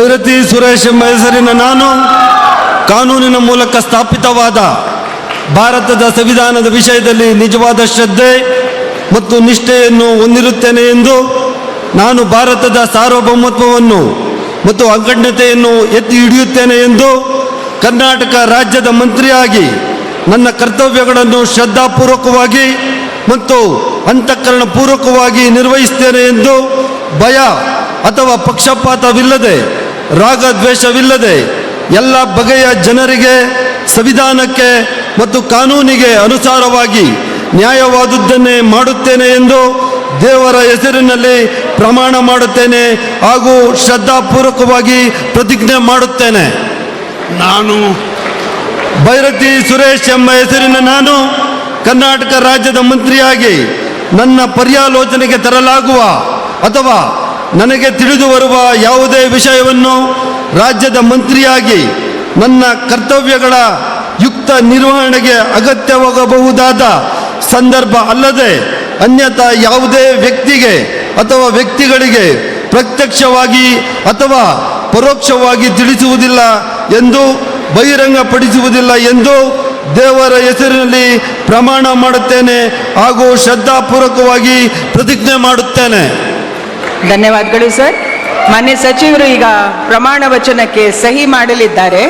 ಭೈರತಿ ಸುರೇಶ್ ಎಂಬ ಹೆಸರಿನ ನಾನು ಕಾನೂನಿನ ಮೂಲಕ ಸ್ಥಾಪಿತವಾದ ಭಾರತದ ಸಂವಿಧಾನದ ವಿಷಯದಲ್ಲಿ ನಿಜವಾದ ಶ್ರದ್ಧೆ ಮತ್ತು ನಿಷ್ಠೆಯನ್ನು ಹೊಂದಿರುತ್ತೇನೆ ಎಂದು ನಾನು ಭಾರತದ ಸಾರ್ವಭೌಮತ್ವವನ್ನು ಮತ್ತು ಅಖಂಡತೆಯನ್ನು ಎತ್ತಿ ಹಿಡಿಯುತ್ತೇನೆ ಎಂದು ಕರ್ನಾಟಕ ರಾಜ್ಯದ ಮಂತ್ರಿಯಾಗಿ ನನ್ನ ಕರ್ತವ್ಯಗಳನ್ನು ಶ್ರದ್ಧಾಪೂರ್ವಕವಾಗಿ ಮತ್ತು ಅಂತಃಕರಣಪೂರ್ವಕವಾಗಿ ನಿರ್ವಹಿಸುತ್ತೇನೆ ಎಂದು ಭಯ ಅಥವಾ ಪಕ್ಷಪಾತವಿಲ್ಲದೆ ರಾಗದ್ವೇಷವಿಲ್ಲದೆ ಎಲ್ಲ ಬಗೆಯ ಜನರಿಗೆ ಸಂವಿಧಾನಕ್ಕೆ ಮತ್ತು ಕಾನೂನಿಗೆ ಅನುಸಾರವಾಗಿ ನ್ಯಾಯವಾದುದನ್ನೇ ಮಾಡುತ್ತೇನೆ ಎಂದು ದೇವರ ಹೆಸರಿನಲ್ಲಿ ಪ್ರಮಾಣ ಮಾಡುತ್ತೇನೆ ಹಾಗೂ ಶ್ರದ್ಧಾಪೂರ್ವಕವಾಗಿ ಪ್ರತಿಜ್ಞೆ ಮಾಡುತ್ತೇನೆ. ನಾನು ಭೈರತಿ ಸುರೇಶ್ ಎಂಬ ಹೆಸರಿನ ನಾನು ಕರ್ನಾಟಕ ರಾಜ್ಯದ ಮಂತ್ರಿಯಾಗಿ ನನ್ನ ಪರ್ಯಾಲೋಚನೆಗೆ ತರಲಾಗುವ ಅಥವಾ ನನಗೆ ತಿಳಿದು ಬರುವ ಯಾವುದೇ ವಿಷಯವನ್ನು ರಾಜ್ಯದ ಮಂತ್ರಿಯಾಗಿ ನನ್ನ ಕರ್ತವ್ಯಗಳ ಯುಕ್ತ ನಿರ್ವಹಣೆಗೆ ಅಗತ್ಯವಾಗಬಹುದಾದ ಸಂದರ್ಭ ಅಲ್ಲದೆ ಅನ್ಯಥಾ ಯಾವುದೇ ವ್ಯಕ್ತಿಗೆ ಅಥವಾ ವ್ಯಕ್ತಿಗಳಿಗೆ ಪ್ರತ್ಯಕ್ಷವಾಗಿ ಅಥವಾ ಪರೋಕ್ಷವಾಗಿ ತಿಳಿಸುವುದಿಲ್ಲ ಎಂದು ಬಹಿರಂಗಪಡಿಸುವುದಿಲ್ಲ ಎಂದು ದೇವರ ಹೆಸರಿನಲ್ಲಿ ಪ್ರಮಾಣ ಮಾಡುತ್ತೇನೆ ಹಾಗೂ ಶ್ರದ್ಧಾಪೂರ್ವಕವಾಗಿ ಪ್ರತಿಜ್ಞೆ ಮಾಡುತ್ತೇನೆ. ಧನ್ಯವಾದಗಳು ಸರ್. ಮಾನ್ಯ ಸಚಿವರು ಈಗ ಪ್ರಮಾಣ ವಚನಕ್ಕೆ ಸಹಿ ಮಾಡಲಿದ್ದಾರೆ.